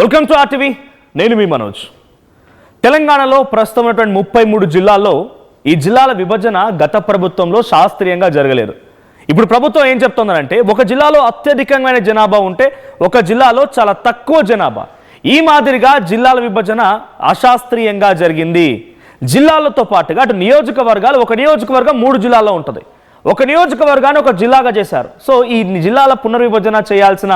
Welcome to RTV. నేను మీ మనోజ్. తెలంగాణలో ప్రస్తుతం ఉన్నటువంటి 33 జిల్లాల్లో ఈ జిల్లాల విభజన గత ప్రభుత్వంలో శాస్త్రీయంగా జరగలేదు. ఇప్పుడు ప్రభుత్వం ఏం చెప్తోందంటే ఒక జిల్లాలో అత్యధికమైన జనాభా ఉంటే ఒక జిల్లాలో చాలా తక్కువ జనాభా, ఈ మాదిరిగా జిల్లాల విభజన అశాస్త్రీయంగా జరిగింది. జిల్లాలతో పాటుగా అటు నియోజకవర్గాలు, ఒక నియోజకవర్గం 3 జిల్లాల్లో ఉంటుంది, ఒక నియోజకవర్గాన్ని ఒక జిల్లాగా చేశారు. సో ఈ జిల్లాల పునర్విభజన చేయాల్సిన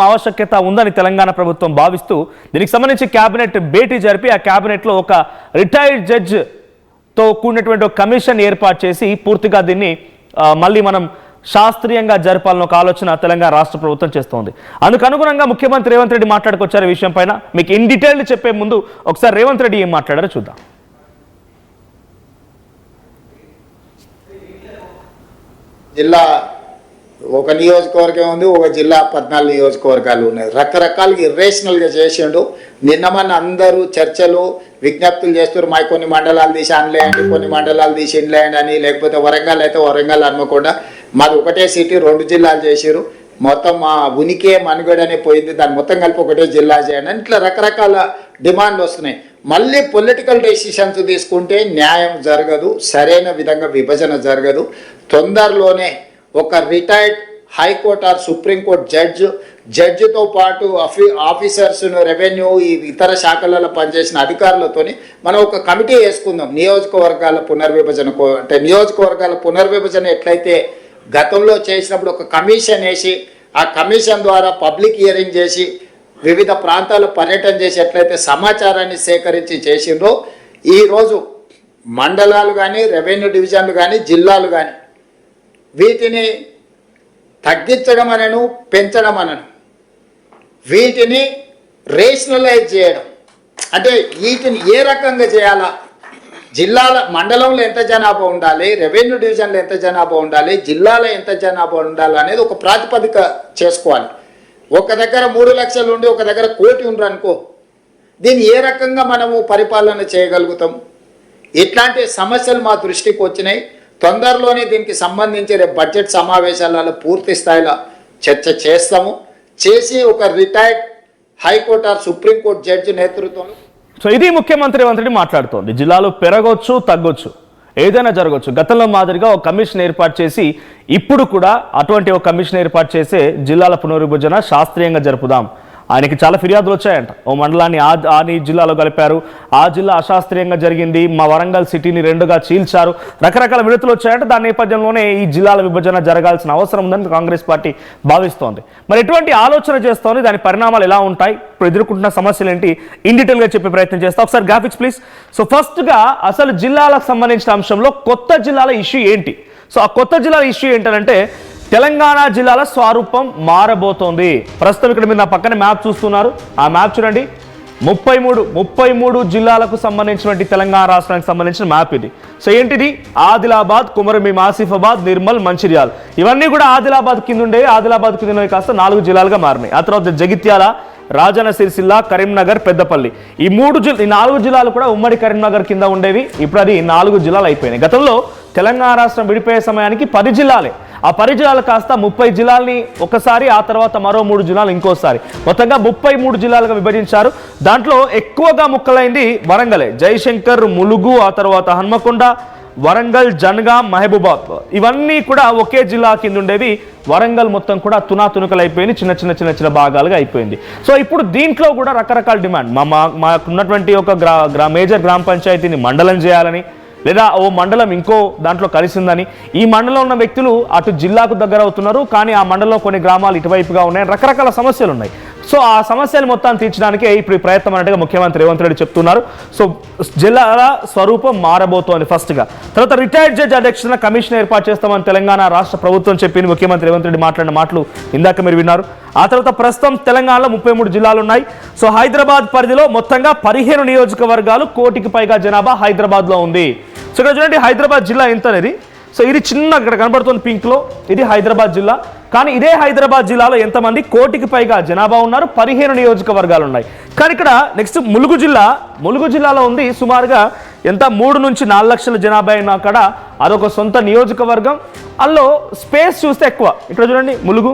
ఆవశ్యకత ఉందని తెలంగాణ ప్రభుత్వం భావిస్తూ దీనికి సంబంధించి కేబినెట్ భేటీ జరిపి ఆ కేబినెట్లో ఒక రిటైర్డ్ జడ్జ్తో కూడినటువంటి ఒక కమిషన్ ఏర్పాటు చేసి పూర్తిగా దీన్ని మళ్ళీ మనం శాస్త్రీయంగా జరపాలని ఒక ఆలోచన తెలంగాణ రాష్ట్ర ప్రభుత్వం చేస్తోంది. అందుకు అనుగుణంగా ముఖ్యమంత్రి రేవంత్ రెడ్డి మాట్లాడుకొచ్చారు. ఈ విషయం పైన మీకు ఇన్ డీటెయిల్ చెప్పే ముందు ఒకసారి రేవంత్ రెడ్డి ఏం మాట్లాడారో చూద్దాం. జిల్లా ఒక నియోజకవర్గం ఉంది, ఒక జిల్లా 14 నియోజకవర్గాలు ఉన్నాయి. రకరకాలుగా ఇర్రేషనల్గా చేసిండు. నిన్నమన్న అందరూ చర్చలు విజ్ఞప్తులు చేస్తారు, మా కొన్ని మండలాలు తీసి అనలేయండి, కొన్ని మండలాలు తీసి ఇన్లేయండి అని, లేకపోతే వరంగల్ అయితే వరంగల్ అనుకోకుండా మాది ఒకటే సిటీ 2 జిల్లాలు చేసారు, మొత్తం మా ఉనికి మనుగడనే పోయింది, దాన్ని మొత్తం కలిపి ఒకటే జిల్లా చేయండి అని ఇట్లా రకరకాల డిమాండ్లు వస్తున్నాయి. మళ్ళీ పొలిటికల్ డెసిషన్స్ తీసుకుంటే న్యాయం జరగదు, సరైన విధంగా విభజన జరగదు. తొందరలోనే ఒక రిటైర్డ్ హైకోర్టు ఆర్ సుప్రీంకోర్టు జడ్జితో పాటు ఆఫీసర్స్, రెవెన్యూ, ఈ ఇతర శాఖలలో పనిచేసిన అధికారులతోని మనం ఒక కమిటీ వేసుకుందాం. నియోజకవర్గాల పునర్విభజన అంటే నియోజకవర్గాల పునర్విభజన ఎట్లయితే గతంలో చేసినప్పుడు ఒక కమిషన్ వేసి ఆ కమిషన్ ద్వారా పబ్లిక్ హియరింగ్ చేసి వివిధ ప్రాంతాలు పర్యటన చేసి ఎట్లయితే సమాచారాన్ని సేకరించి చేసిండ్రో, ఈరోజు మండలాలు కానీ, రెవెన్యూ డివిజన్లు కానీ, జిల్లాలు కానీ వీటిని తగ్గించడం అనను, పెంచడం అనను, వీటిని రేషనలైజ్ చేయడం అంటే వీటిని ఏ రకంగా చేయాలా, జిల్లాల మండలంలో ఎంత జనాభా ఉండాలి, రెవెన్యూ డివిజన్లో ఎంత జనాభా ఉండాలి, జిల్లాలో ఎంత జనాభా ఉండాలి అనేది ఒక ప్రాతిపదిక చేసుకోవాలి. ఒక దగ్గర 3 లక్షలు ఉండి ఒక దగ్గర 1 కోటి ఉండరు అనుకో, దీన్ని ఏ రకంగా మనము పరిపాలన చేయగలుగుతాం? ఇట్లాంటి సమస్యలు మా దృష్టికి వచ్చినాయి. తొందరలోనే దీనికి సంబంధించి రేపు బడ్జెట్ సమావేశాలలో పూర్తి స్థాయిలో చర్చ చేస్తాము. చేసి ఒక retired high court or supreme court judge నేతృత్వంలో. సో ఇది ముఖ్యమంత్రి రేవంత్ రెడ్డి మాట్లాడుతోంది. జిల్లాలు పెరగొచ్చు, తగ్గొచ్చు, ఏదైనా జరగవచ్చు. గతంలో మాదిరిగా ఒక కమిషన్ ఏర్పాటు చేసి ఇప్పుడు కూడా అటువంటి ఒక కమిషన్ ఏర్పాటు చేసే జిల్లాల పునర్విభజన శాస్త్రీయంగా జరుపుదాం. ఆయనకి చాలా ఫిర్యాదులు వచ్చాయంట. ఓ మండలాన్ని ఆ జిల్లాలో కలిపారు, ఆ జిల్లా అశాస్త్రీయంగా జరిగింది, మా వరంగల్ సిటీని 2గా చీల్చారు, రకరకాల విడతలు వచ్చాయంట. దాని నేపథ్యంలోనే ఈ జిల్లాల విభజన జరగాల్సిన అవసరం ఉందని కాంగ్రెస్ పార్టీ భావిస్తోంది. మరి ఎటువంటి ఆలోచన చేస్తోంది, దాని పరిణామాలు ఎలా ఉంటాయి, ఇప్పుడు ఎదుర్కొంటున్న సమస్యలు ఏంటి, ఇన్ డీటెయిల్గా చెప్పే ప్రయత్నం చేస్తాం. ఒకసారి గ్రాఫిక్స్ ప్లీజ్. సో ఫస్ట్గా అసలు జిల్లాలకు సంబంధించిన అంశంలో కొత్త జిల్లాల ఇష్యూ ఏంటి? సో ఆ కొత్త జిల్లాల ఇష్యూ ఏంటంటే తెలంగాణ జిల్లాల స్వరూపం మారబోతోంది. ప్రస్తుతం ఇక్కడ మీరు నా పక్కన మ్యాప్ చూస్తున్నారు, ఆ మ్యాప్ చూడండి. 33 జిల్లాలకు సంబంధించినటువంటి తెలంగాణ రాష్ట్రానికి సంబంధించిన మ్యాప్ ఇది. సో ఏంటిది? ఆదిలాబాద్, కుమరంభీం, ఆసిఫాబాద్, నిర్మల్, మంచిర్యాల, ఇవన్నీ కూడా ఆదిలాబాద్ కింద ఉండేవి. ఆదిలాబాద్ కింద ఉండేవి కాస్త 4 జిల్లాలుగా మారినాయి. ఆ తర్వాత జగిత్యాల, రాజన్న సిరిసిల్ల, కరీంనగర్, పెద్దపల్లి, ఈ 4 జిల్లాలు కూడా ఉమ్మడి కరీంనగర్ కింద ఉండేవి. ఇప్పుడు అది 4 జిల్లాలు అయిపోయినాయి. గతంలో తెలంగాణ రాష్ట్రం విడిపోయే సమయానికి 10 జిల్లాలే. ఆ 10 జిల్లాలు కాస్త 30 జిల్లాల్ని ఒకసారి, ఆ తర్వాత మరో 3 జిల్లాలు ఇంకోసారి, మొత్తంగా 33 జిల్లాలుగా విభజించారు. దాంట్లో ఎక్కువగా ముక్కలైంది వరంగలే. జయశంకర్, ములుగు, ఆ తర్వాత హన్మకొండ, వరంగల్, జనగాం, మహబూబాద్, ఇవన్నీ కూడా ఒకే జిల్లా కింద ఉండేవి. వరంగల్ మొత్తం కూడా తునాతునకలు అయిపోయింది, చిన్న భాగాలుగా అయిపోయింది. సో ఇప్పుడు దీంట్లో కూడా రకరకాల డిమాండ్. మాకున్నటువంటి ఒక మేజర్ గ్రామ పంచాయతీని మండలం చేయాలని, లేదా ఓ మండలం ఇంకో దాంట్లో కలిసిందని, ఈ మండలంలో ఉన్న వ్యక్తులు అటు జిల్లాకు దగ్గర అవుతున్నారు, కానీ ఆ మండలంలో కొన్ని గ్రామాలు ఇటువైపుగా ఉన్నాయి, రకరకాల సమస్యలు ఉన్నాయి. సో ఆ సమస్యలు మొత్తాన్ని తీర్చడానికే ఇప్పుడు ఈ ప్రయత్నం అన్నట్టుగా ముఖ్యమంత్రి రేవంత్ రెడ్డి చెప్తున్నారు. సో జిల్లాల స్వరూపం మారబోతోంది ఫస్ట్గా. తర్వాత రిటైర్డ్ జడ్జి అధ్యక్షతన కమిషన్ ఏర్పాటు చేస్తామని తెలంగాణ రాష్ట్ర ప్రభుత్వం చెప్పింది. ముఖ్యమంత్రి రేవంత్ రెడ్డి మాట్లాడిన మాటలు ఇందాక మీరు విన్నారు. ఆ తర్వాత ప్రస్తుతం తెలంగాణలో 33 జిల్లాలు ఉన్నాయి. సో హైదరాబాద్ పరిధిలో మొత్తంగా 15 నియోజకవర్గాలు, 1 కోటికి పైగా జనాభా హైదరాబాద్లో ఉంది. సో ఇక్కడ చూడండి హైదరాబాద్ జిల్లా ఎంత అనేది. సో ఇది చిన్న ఇక్కడ కనబడుతుంది పింక్లో, ఇది హైదరాబాద్ జిల్లా. కానీ ఇదే హైదరాబాద్ జిల్లాలో ఎంతమంది? 1 కోటికి పైగా జనాభా ఉన్నారు, 15 నియోజకవర్గాలు ఉన్నాయి. కానీ ఇక్కడ నెక్స్ట్ ములుగు జిల్లాలో ఉంది సుమారుగా ఎంత 3 నుంచి 4 లక్షల జనాభా అయినా అక్కడ అదొక సొంత నియోజకవర్గం. అందులో స్పేస్ చూస్తే ఎక్కువ. ఇక్కడ చూడండి ములుగు,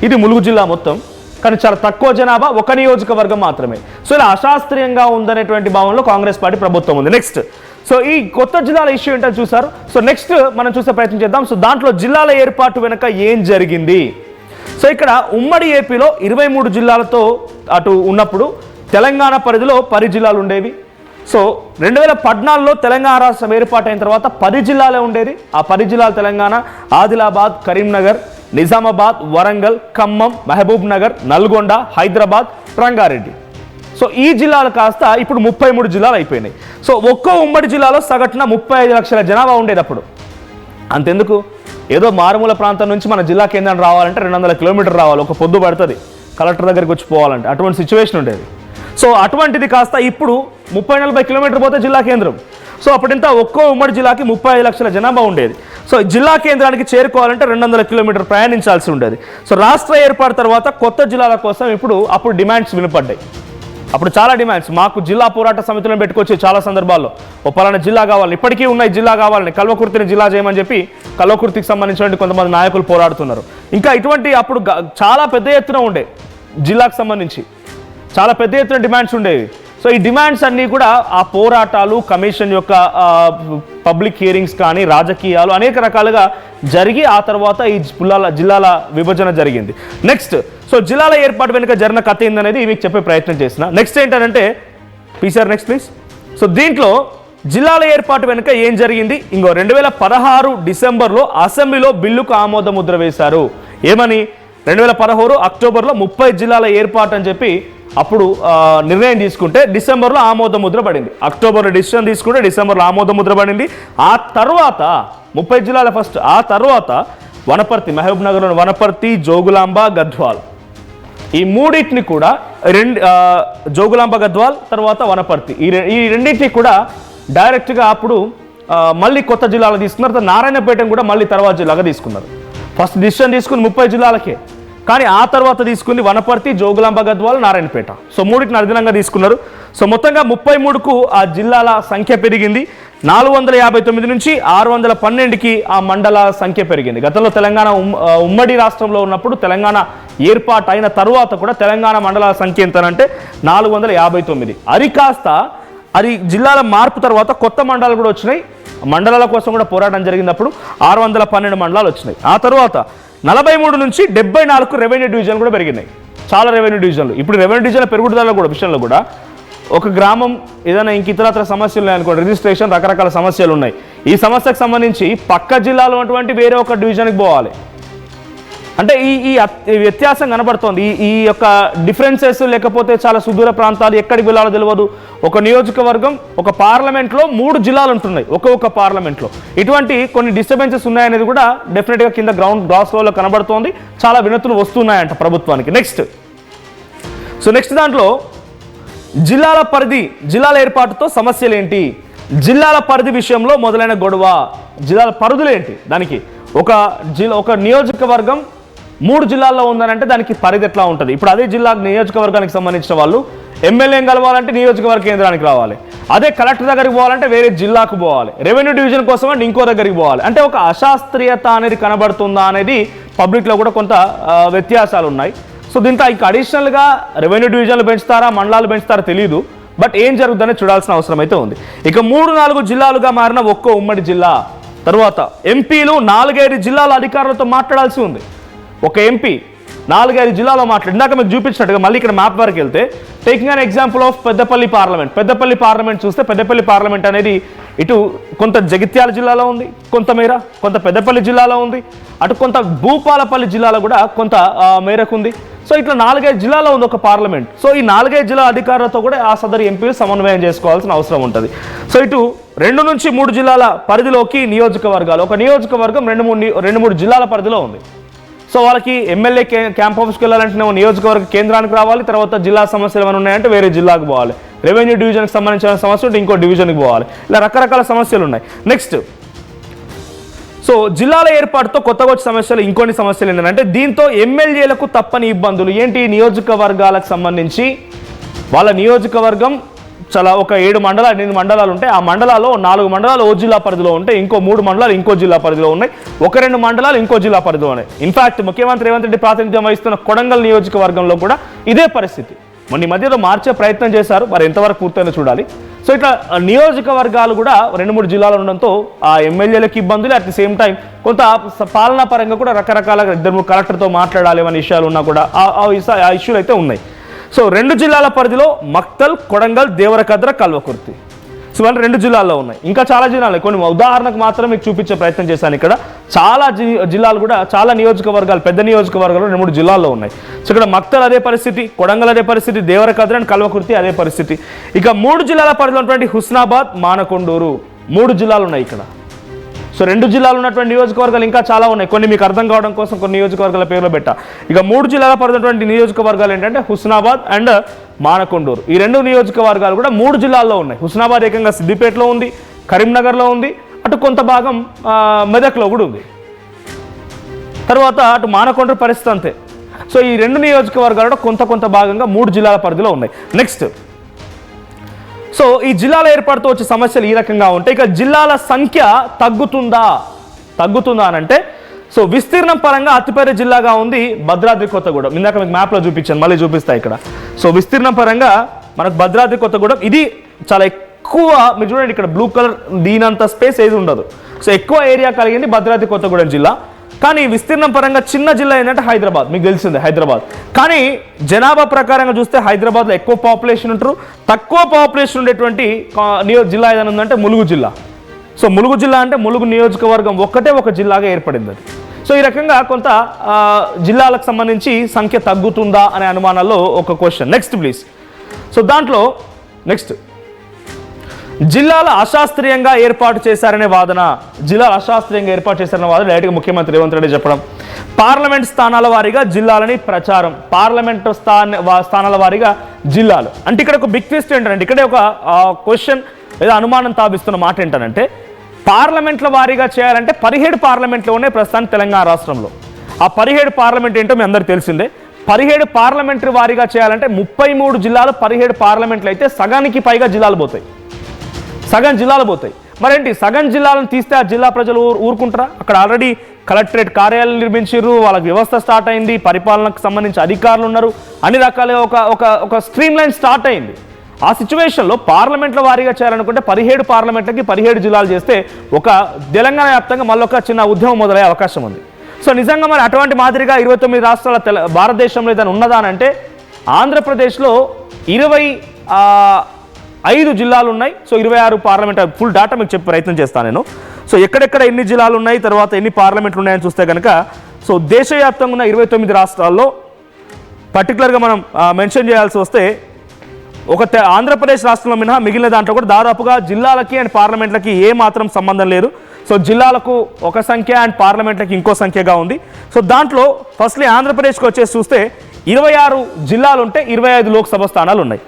ఇది ములుగు జిల్లా మొత్తం. కానీ చాలా తక్కువ జనాభా, ఒక నియోజకవర్గం మాత్రమే. సో ఇలా అశాస్త్రీయంగా ఉందనేటువంటి భావనలో కాంగ్రెస్ పార్టీ ప్రభుత్వం ఉంది. నెక్స్ట్, సో ఈ కొత్త జిల్లాల ఇష్యూ ఏంటో చూసారు. సో నెక్స్ట్ మనం చూసే ప్రయత్నం చేద్దాం. సో దాంట్లో జిల్లాల ఏర్పాటు వెనుక ఏం జరిగింది. సో ఇక్కడ ఉమ్మడి ఏపీలో 23 జిల్లాలతో అటు ఉన్నప్పుడు తెలంగాణ పరిధిలో 10 జిల్లాలు ఉండేవి. సో 2014లో తెలంగాణ రాష్ట్రం ఏర్పాటైన తర్వాత 10 జిల్లాలే ఉండేది. ఆ 10 జిల్లాలు తెలంగాణ ఆదిలాబాద్, కరీంనగర్, నిజామాబాద్, వరంగల్, ఖమ్మం, మహబూబ్ నగర్, నల్గొండ, హైదరాబాద్, రంగారెడ్డి. సో ఈ జిల్లాలు కాస్త ఇప్పుడు 33 జిల్లాలు అయిపోయినాయి. సో ఒక్కో ఉమ్మడి జిల్లాలో సగటున 35 లక్షల జనాభా ఉండేది అప్పుడు. అంతెందుకు, ఏదో మారుమూల ప్రాంతం నుంచి మన జిల్లా కేంద్రానికి రావాలంటే 200 కిలోమీటర్లు రావాలి, ఒక పొద్దు పడుతుంది కలెక్టర్ దగ్గరికి వచ్చి పోవాలంటే. అటువంటి సిచ్యువేషన్ ఉండేది. సో అటువంటిది కాస్త ఇప్పుడు 30-40 కిలోమీటర్లు పోతే జిల్లా కేంద్రం. సో అప్పుడింత ఒక్కో ఉమ్మడి జిల్లాకి 35 లక్షల జనాభా ఉండేది. సో జిల్లా కేంద్రానికి చేరుకోవాలంటే 200 కిలోమీటర్లు ప్రయాణించాల్సి ఉండేది. సో రాష్ట్ర ఏర్పాటు తర్వాత కొత్త జిల్లాల కోసం అప్పుడు డిమాండ్స్ వినపడ్డాయి. అప్పుడు చాలా డిమాండ్స్, మాకు జిల్లా పోరాట సమితులను పెట్టుకొచ్చి చాలా సందర్భాల్లో ఓ పలానా జిల్లా కావాలని, ఇప్పటికీ ఉన్నాయి జిల్లా కావాలని, కల్వకుర్తిని జిల్లా చేయమని చెప్పి కల్వకుర్తికి సంబంధించిన కొంతమంది నాయకులు పోరాడుతున్నారు. ఇంకా ఇటువంటి అప్పుడు చాలా పెద్ద ఎత్తున ఉండే జిల్లాకు సంబంధించి చాలా పెద్ద ఎత్తున డిమాండ్స్ ఉండేవి. సో ఈ డిమాండ్స్ అన్నీ కూడా ఆ పోరాటాలు, కమిషన్ యొక్క పబ్లిక్ హియరింగ్స్ కానీ, రాజకీయాలు అనేక రకాలుగా జరిగి ఆ తర్వాత ఈ జిల్లాల విభజన జరిగింది. నెక్స్ట్, సో జిల్లాల ఏర్పాటు వెనుక జరిగిన కథ ఏందనేది మీకు చెప్పే ప్రయత్నం చేసిన. నెక్స్ట్ ఏంటంటే పీసీఆర్ నెక్స్ట్ ప్లీజ్. సో దీంట్లో జిల్లాల ఏర్పాటు వెనుక ఏం జరిగింది. 2016 డిసెంబర్లో అసెంబ్లీలో బిల్లుకు ఆమోద ముద్ర వేశారు. ఏమని, 2016 అక్టోబర్లో 30 జిల్లాల ఏర్పాటు అని చెప్పి అప్పుడు నిర్ణయం తీసుకుంటే డిసెంబర్లో ఆమోద ముద్ర పడింది. అక్టోబర్లో డిసిషన్ తీసుకుంటే డిసెంబర్లో ఆమోద ముద్ర పడింది. ఆ తర్వాత 30 జిల్లాల ఫస్ట్, ఆ తర్వాత వనపర్తి, మహబూబ్ నగర్లోని వనపర్తి, జోగులాంబ, గద్వాల్, ఈ మూడింటిని కూడా జోగులాంబ, గద్వాల్ తర్వాత వనపర్తి, ఈ రెండింటిని కూడా డైరెక్ట్గా అప్పుడు మళ్ళీ కొత్త జిల్లాలు తీసుకున్నారు. తర్వాత నారాయణపేటను కూడా మళ్ళీ తర్వాత జిల్లాగా తీసుకున్నారు. ఫస్ట్ డిసిషన్ తీసుకుని 30 జిల్లాలకే, కానీ ఆ తర్వాత తీసుకుంది వనపర్తి, జోగులాంబ, గద్వాల్, నారాయణపేట. సో మూడింటిని అదనంగా తీసుకున్నారు. సో మొత్తంగా 33కు ఆ జిల్లాల సంఖ్య పెరిగింది. 459 నుంచి 612కి ఆ మండలాల సంఖ్య పెరిగింది. గతంలో తెలంగాణ ఉమ్మడి రాష్ట్రంలో ఉన్నప్పుడు తెలంగాణ ఏర్పాటు అయిన తర్వాత కూడా తెలంగాణ మండలాల సంఖ్య ఎంతనంటే 459. అది జిల్లాల మార్పు తర్వాత కొత్త మండలాలు కూడా వచ్చినాయి. మండలాల కోసం కూడా పోరాటం జరిగినప్పుడు 612 మండలాలు వచ్చినాయి. ఆ తర్వాత 43 నుంచి 74కు రెవెన్యూ డివిజన్ కూడా పెరిగినాయి. చాలా రెవెన్యూ డివిజన్లు. ఇప్పుడు రెవెన్యూ డివిజన్ల పెరుగుదల కూడా విషయంలో కూడా ఒక గ్రామం ఏదైనా ఇంక ఇతరత్ర సమస్యలు ఉన్నాయనుకోండి, రిజిస్ట్రేషన్, రకరకాల సమస్యలు ఉన్నాయి. ఈ సమస్యకు సంబంధించి పక్క జిల్లాలో ఉన్నటువంటి వేరే ఒక డివిజన్కి పోవాలి అంటే ఈ వ్యత్యాసం కనబడుతోంది. ఈ యొక్క డిఫరెన్సెస్ లేకపోతే చాలా సుదూర ప్రాంతాలు ఎక్కడికి వెళ్ళాలో తెలియదు. ఒక నియోజకవర్గం, ఒక పార్లమెంట్లో 3 జిల్లాలు ఉంటున్నాయి ఒక్కొక్క పార్లమెంట్లో. ఇటువంటి కొన్ని డిస్టర్బెన్సెస్ ఉన్నాయనేది కూడా డెఫినెట్గా కింద గ్రాస్ ఫ్లోర్లో కనబడుతోంది. చాలా వినతులు వస్తున్నాయంట ప్రభుత్వానికి. నెక్స్ట్ దాంట్లో జిల్లాల ఏర్పాటుతో సమస్యలు ఏంటి, జిల్లాల పరిధి విషయంలో మొదలైన గొడవ, జిల్లాల పరిధులు ఏంటి, దానికి ఒక నియోజకవర్గం 3 జిల్లాల్లో ఉందనంటే దానికి పరిధి ఎట్లా ఉంటుంది. ఇప్పుడు అదే నియోజకవర్గానికి సంబంధించిన వాళ్ళు ఎమ్మెల్యేని కలవాలంటే నియోజకవర్గ కేంద్రానికి రావాలి, అదే కలెక్టర్ దగ్గరికి పోవాలంటే వేరే జిల్లాకు పోవాలి, రెవెన్యూ డివిజన్ కోసం అంటే ఇంకో దగ్గరికి పోవాలి. అంటే ఒక అశాస్త్రీయత అనేది కనబడుతుందా అనేది పబ్లిక్లో కూడా కొంత వ్యత్యాసాలు ఉన్నాయి. సో దీంతో ఇక అడిషనల్గా రెవెన్యూ డివిజన్లు పెంచుతారా, మండలాలు పెంచుతారా తెలియదు. బట్ ఏం జరుగుతుందని చూడాల్సిన అవసరం అయితే ఉంది. ఇక 3-4 జిల్లాలుగా మారిన ఒక్కో ఉమ్మడి జిల్లా తర్వాత ఎంపీలు 4-5 జిల్లాల అధికారులతో మాట్లాడాల్సి ఉంది. ఒక ఎంపీ 4-5 జిల్లాలో ఇందాక మీకు చూపించినట్టుగా మళ్ళీ ఇక్కడ మ్యాప్ వరకు వెళ్తే, taking an example of Peddapalli parliament చూస్తే పెద్దపల్లి పార్లమెంట్ అనేది ఇటు కొంత జగిత్యాల జిల్లాలో ఉంది, కొంత పెద్దపల్లి జిల్లాలో ఉంది, అటు కొంత భూపాలపల్లి జిల్లాలో కూడా కొంత మేరకు ఉంది. సో ఇట్లా 4-5 జిల్లాలో ఉంది ఒక పార్లమెంట్. సో ఈ 4-5 జిల్లా అధికారులతో కూడా ఆ సదరు ఎంపీలు సమన్వయం చేసుకోవాల్సిన అవసరం ఉంటుంది. సో ఇటు 2 నుంచి 3 జిల్లాల పరిధిలోకి నియోజకవర్గాలు, ఒక నియోజకవర్గం 2-3 జిల్లాల పరిధిలో ఉంది. సో వాళ్ళకి ఎమ్మెల్యే క్యాంప్ ఆఫీస్కి వెళ్ళాలంటే నియోజకవర్గ కేంద్రానికి రావాలి, తర్వాత జిల్లా సమస్యలు ఏమైనా ఉన్నాయంటే వేరే జిల్లాకు పోవాలి, రెవెన్యూ డివిజన్కి సంబంధించిన సమస్య ఉంటే ఇంకో డివిజన్కి పోవాలి. ఇలా రకరకాల సమస్యలు ఉన్నాయి. నెక్స్ట్, సో జిల్లాల ఏర్పాటుతో కొత్తగా వచ్చే సమస్యలు ఇంకొన్ని సమస్యలు ఏంటంటే దీంతో ఎమ్మెల్యేలకు తప్పని ఇబ్బందులు ఏంటి. నియోజకవర్గాలకు సంబంధించి వాళ్ళ నియోజకవర్గం చాలా ఒక 7 మండలాలు 8 మండలాలు ఉంటాయి. ఆ మండలాల్లో 4 మండలాలు ఓ జిల్లా పరిధిలో ఉంటాయి, ఇంకో 3 మండలాలు ఇంకో జిల్లా పరిధిలో ఉన్నాయి, 1-2 మండలాలు ఇంకో జిల్లా పరిధిలో ఉన్నాయి. ఇన్ఫాక్ట్ ముఖ్యమంత్రి రేవంత్ రెడ్డి ప్రాతినిధ్యం వహిస్తున్న కొడంగల్ నియోజకవర్గంలో కూడా ఇదే పరిస్థితి. మొన్న ఈ మధ్యలో మార్చే ప్రయత్నం చేశారు, మరి ఎంతవరకు పూర్తయినా చూడాలి. సో ఇట్లా నియోజకవర్గాలు కూడా 2-3 జిల్లాలు ఉండడంతో ఆ ఎమ్మెల్యేలకు ఇబ్బందులు, అట్ ది సేమ్ టైం కొంత పాలనా పరంగా కూడా రకరకాలుగా 2-3 కలెక్టర్తో మాట్లాడాలి అనే విషయాలు ఉన్నా కూడా ఆ ఇష్యూలు అయితే ఉన్నాయి. సో 2 జిల్లాల పరిధిలో మక్తల్, కొడంగల్, దేవరకద్ర, కల్వకుర్తి. సో వాళ్ళు 2 జిల్లాల్లో ఉన్నాయి. ఇంకా చాలా జిల్లాలు, కొన్ని ఉదాహరణకు మాత్రం మీకు చూపించే ప్రయత్నం చేశాను. ఇక్కడ చాలా జిల్లాలు కూడా, చాలా నియోజకవర్గాలు, పెద్ద నియోజకవర్గాలు 2-3 జిల్లాల్లో ఉన్నాయి. సో ఇక్కడ మక్తల్ అదే పరిస్థితి, కొడంగల్ అదే పరిస్థితి, దేవరకద్ర అండ్ కల్వకుర్తి అదే పరిస్థితి. ఇక 3 జిల్లాల పరిధిలో ఉన్నటువంటి హుస్నాబాద్, మానకొండూరు 3 జిల్లాలు ఉన్నాయి ఇక్కడ. సో 2 జిల్లాలు ఉన్నటువంటి నియోజకవర్గాలు ఇంకా చాలా ఉన్నాయి. కొన్ని మీకు అర్థం కావడం కోసం కొన్ని నియోజకవర్గాల పేర్లు పెట్టా. ఇక 3 జిల్లాల పరిధినటువంటి నియోజకవర్గాలు ఏంటంటే హుస్నాబాద్ అండ్ మానకొండూరు. ఈ 2 నియోజకవర్గాలు కూడా 3 జిల్లాల్లో ఉన్నాయి. హుస్నాబాద్ ఏకంగా సిద్దిపేటలో ఉంది, కరీంనగర్లో ఉంది, అటు కొంత భాగం మెదక్లో కూడా ఉంది. తర్వాత అటు మానకొండూరు పరిస్థితి అంతే. సో ఈ 2 నియోజకవర్గాలు కొంత భాగంగా 3 జిల్లాల పరిధిలో ఉన్నాయి. నెక్స్ట్, సో ఈ జిల్లాల ఏర్పాటుతో వచ్చే సమస్యలు ఈ రకంగా ఉంటాయి. ఇక జిల్లాల సంఖ్య తగ్గుతుందా అని అంటే, సో విస్తీర్ణం పరంగా అతిపెద్ద జిల్లాగా ఉంది భద్రాద్రి కొత్తగూడెం. ఇందాక మీకు మ్యాప్లో చూపించాను, మళ్ళీ చూపిస్తా ఇక్కడ. సో విస్తీర్ణం పరంగా మనకు భద్రాద్రి కొత్తగూడెం ఇది చాలా ఎక్కువ. మీరు చూడండి ఇక్కడ బ్లూ కలర్, దీనంత స్పేస్ ఏది ఉండదు. సో ఎక్కువ ఏరియా కలిగింది భద్రాద్రి కొత్తగూడెం జిల్లా. కానీ విస్తీర్ణం పరంగా చిన్న జిల్లా ఏంటంటే హైదరాబాద్, మీకు తెలిసిందే హైదరాబాద్. కానీ జనాభా ప్రకారంగా చూస్తే హైదరాబాద్లో ఎక్కువ పాపులేషన్ ఉంటారు. తక్కువ పాపులేషన్ ఉండేటువంటి జిల్లా ఏదైనా ఉందంటే ములుగు జిల్లా. సో ములుగు జిల్లా అంటే ములుగు నియోజకవర్గం ఒక్కటే ఒక జిల్లాగా ఏర్పడింది అది. సో ఈ రకంగా కొంత జిల్లాలకు సంబంధించి సంఖ్య తగ్గుతుందా అనే అనుమానాల్లో ఒక క్వశ్చన్. Next please. సో దాంట్లో నెక్స్ట్, జిల్లాల అశాస్త్రీయంగా ఏర్పాటు చేశారనే వాదన. జిల్లాలు అశాస్త్రీయంగా ఏర్పాటు చేశారనే వాదన డైరెక్ట్గా ముఖ్యమంత్రి రేవంత్ రెడ్డి చెప్పడం. పార్లమెంట్ స్థానాల వారీగా జిల్లాలని ప్రచారం. పార్లమెంట్ స్థానాల వారీగా జిల్లాలు అంటే ఇక్కడ ఒక బిగ్ ట్విస్ట్ ఏంటంటే, ఇక్కడే ఒక క్వశ్చన్ లేదా అనుమానం తావిస్తున్న మాట ఏంటంటే, పార్లమెంట్ల వారీగా చేయాలంటే 17 పార్లమెంట్లు ఉన్నాయి ప్రస్తుతానికి తెలంగాణ రాష్ట్రంలో. ఆ 17 పార్లమెంట్ ఏంటో మీ అందరికీ తెలిసిందే. 17 పార్లమెంటరీ వారీగా చేయాలంటే 33 జిల్లాలు, 17 పార్లమెంట్లు అయితే సగానికి పైగా జిల్లాలు పోతాయి. సగం జిల్లాలు పోతాయి. మరేంటి, సగం జిల్లాలను తీస్తే ఆ జిల్లా ప్రజలు ఊరుకుంటారా? అక్కడ ఆల్రెడీ కలెక్టరేట్ కార్యాలయాలు నిర్మించారు, వాళ్ళకి వ్యవస్థ స్టార్ట్ అయింది, పరిపాలనకు సంబంధించి అధికారులు ఉన్నారు, అన్ని రకాలుగా ఒక స్ట్రీమ్ లైన్ స్టార్ట్ అయింది. ఆ సిచ్యువేషన్లో పార్లమెంట్ల వారీగా చేయాలనుకుంటే 17 పార్లమెంట్లకి 17 జిల్లాలు చేస్తే ఒక తెలంగాణ వ్యాప్తంగా మళ్ళీ ఒక చిన్న ఉద్యమం మొదలయ్యే అవకాశం ఉంది. సో నిజంగా మరి అటువంటి మాదిరిగా 29 రాష్ట్రాల భారతదేశంలో ఏదైనా ఉన్నదా అని అంటే, ఆంధ్రప్రదేశ్లో 25 జిల్లాలు ఉన్నాయి. సో 26 పార్లమెంట్, ఫుల్ డాటా మీకు చెప్పే ప్రయత్నం చేస్తాను నేను. సో ఎక్కడెక్కడ ఎన్ని జిల్లాలు ఉన్నాయి, తర్వాత ఎన్ని పార్లమెంట్లు ఉన్నాయని చూస్తే కనుక, సో దేశవ్యాప్తంగా ఉన్న 29 రాష్ట్రాల్లో పర్టికులర్గా మనం మెన్షన్ చేయాల్సి వస్తే, ఒక ఆంధ్రప్రదేశ్ రాష్ట్రంలో మినహా మిగిలిన దాంట్లో కూడా దాదాపుగా జిల్లాలకి అండ్ పార్లమెంట్లకి ఏ మాత్రం సంబంధం లేదు. సో జిల్లాలకు ఒక సంఖ్య అండ్ పార్లమెంట్లకి ఇంకో సంఖ్యగా ఉంది. సో దాంట్లో ఫస్ట్లీ ఆంధ్రప్రదేశ్కి వచ్చేసి చూస్తే 26 జిల్లాలు ఉంటే 25 లోక్సభ స్థానాలు ఉన్నాయి.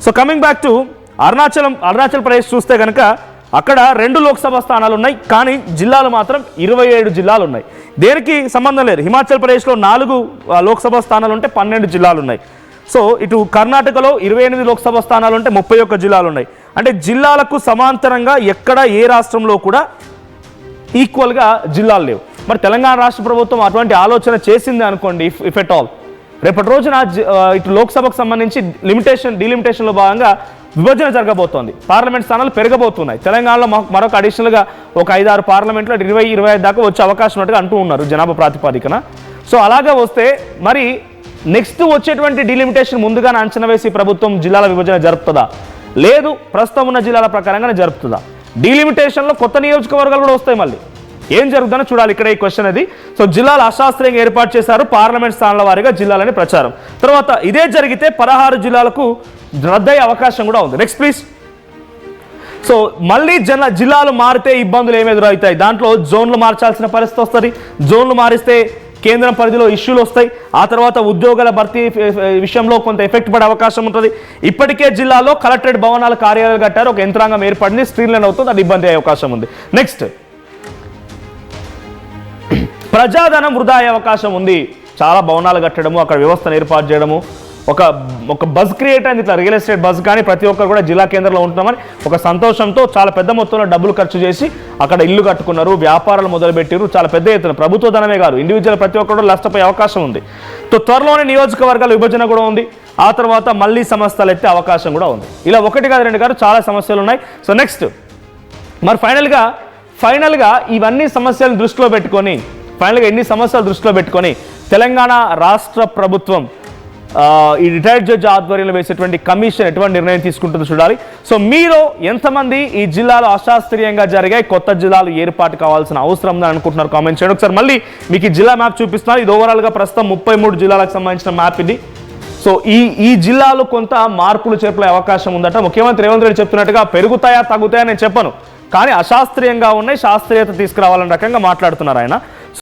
So coming back to Arunachal Pradesh చూస్తే కనుక అక్కడ 2 లోక్సభ స్థానాలు ఉన్నాయి, కానీ జిల్లాలు మాత్రం 27 జిల్లాలు ఉన్నాయి. దేనికి సంబంధం లేదు. హిమాచల్ ప్రదేశ్లో 4 లోక్సభ స్థానాలు ఉంటే 12 జిల్లాలు ఉన్నాయి. సో ఇటు కర్ణాటకలో 28 లోక్సభ స్థానాలు ఉంటే 31 జిల్లాలు ఉన్నాయి. అంటే జిల్లాలకు సమాంతరంగా ఎక్కడ ఏ రాష్ట్రంలో కూడా ఈక్వల్గా జిల్లాలు లేవు. మరి తెలంగాణ రాష్ట్ర ప్రభుత్వం అటువంటి ఆలోచన చేసింది అనుకోండి, ఇఫ్ ఎట్ ఆల్, రేపటి రోజున ఇటు లోక్సభకు సంబంధించి డీలిమిటేషన్లో భాగంగా విభజన జరగబోతోంది. పార్లమెంట్ స్థానాలు పెరగబోతున్నాయి. తెలంగాణలో మరొక అడిషనల్గా ఒక 5-6 పార్లమెంట్లో 20-25 దాకా వచ్చే అవకాశం ఉన్నట్టుగా అంటూ ఉన్నారు జనాభా ప్రాతిపాదికన. సో అలాగే వస్తే మరి నెక్స్ట్ వచ్చేటువంటి డీలిమిటేషన్ ముందుగానే అంచనా వేసి ప్రభుత్వం జిల్లాల విభజన జరుపుతుందా, లేదు ప్రస్తుతం ఉన్న జిల్లాల ప్రకారంగానే జరుపుతుందా? డీలిమిటేషన్లో కొత్త నియోజకవర్గాలు కూడా వస్తాయి. మళ్ళీ ఏం జరుగుతుందో చూడాలి ఇక్కడ ఈ క్వశ్చన్ అది. సో జిల్లాలు అశాస్త్రీయంగా ఏర్పాటు చేశారు, పార్లమెంట్ స్థానాల వారీగా జిల్లాలని ప్రచారం. తర్వాత ఇదే జరిగితే 16 జిల్లాలకు రద్దయ్యే అవకాశం కూడా ఉంది. Next please. సో మళ్ళీ జిల్లాలు మారితే ఇబ్బందులు ఏమి ఎదురవుతాయి? దాంట్లో జోన్లు మార్చాల్సిన పరిస్థితి వస్తుంది. జోన్లు మారిస్తే కేంద్రం పరిధిలో ఇష్యూలు వస్తాయి. ఆ తర్వాత ఉద్యోగాల భర్తీ విషయంలో కొంత ఎఫెక్ట్ పడే అవకాశం ఉంటుంది. ఇప్పటికే జిల్లాలో కలెక్టరేట్ భవనాలు, కార్యాలయాలు కట్టారు, ఒక యంత్రాంగం ఏర్పడింది, స్ట్రీమ్ లైన్ అవుతుంది, అది ఇబ్బంది అయ్యే అవకాశం ఉంది. నెక్స్ట్, ప్రజాధనం వృధా అయ్యే అవకాశం ఉంది. చాలా భవనాలు కట్టడము, అక్కడ వ్యవస్థను ఏర్పాటు చేయడము, ఒక బజ్ క్రియేట్ అయింది, ఇట్లా రియల్ ఎస్టేట్ బజ్. కానీ ప్రతి ఒక్కరు కూడా జిల్లా కేంద్రంలో ఉంటున్నామని ఒక సంతోషంతో చాలా పెద్ద మొత్తంలో డబ్బులు ఖర్చు చేసి అక్కడ ఇల్లు కట్టుకున్నారు, వ్యాపారాలు మొదలుపెట్టారు. చాలా పెద్ద ఎత్తున ప్రభుత్వ ధనమే కాదు, ఇండివిజువల్ ప్రతి ఒక్కరు నష్టపోయే అవకాశం ఉంది. సో త్వరలోనే నియోజకవర్గాల విభజన కూడా ఉంది, ఆ తర్వాత మళ్ళీ సమస్యలు ఎత్తే అవకాశం కూడా ఉంది. ఇలా 1 కాదు 2 కాదు చాలా సమస్యలు ఉన్నాయి. సో నెక్స్ట్ మరి ఫైనల్గా ఇవన్నీ సమస్యలను దృష్టిలో పెట్టుకొని ఎన్ని సమస్యలు దృష్టిలో పెట్టుకొని తెలంగాణ రాష్ట్ర ప్రభుత్వం ఈ రిటైర్డ్ జడ్జి ఆధ్వర్యంలో వేసేటువంటి కమిషన్ ఎటువంటి నిర్ణయం తీసుకుంటుందో చూడాలి. సో మీరు ఎంతమంది ఈ జిల్లాలో అశాస్త్రీయంగా జరిగాయి, కొత్త జిల్లాలు ఏర్పాటు కావాల్సిన అవసరం ఉందని అనుకుంటున్నారు కామెంట్ చేయండి. ఒకసారి మళ్ళీ మీకు ఈ జిల్లా మ్యాప్ చూపిస్తున్నారు. ఇది ఓవరాల్గా ప్రస్తుతం 33 జిల్లాలకు సంబంధించిన మ్యాప్ ఇది. సో ఈ జిల్లాలో కొంత మార్పులు చేర్పులే అవకాశం ఉందట. ముఖ్యమంత్రి రేవంత్ రెడ్డి చెప్తున్నట్టుగా పెరుగుతాయా తగ్గుతాయా నేను చెప్పను, కానీ అశాస్త్రీయంగా ఉన్నాయి, శాస్త్రీయత తీసుకురావాలనే రకంగా మాట్లాడుతున్నారు ఆయన.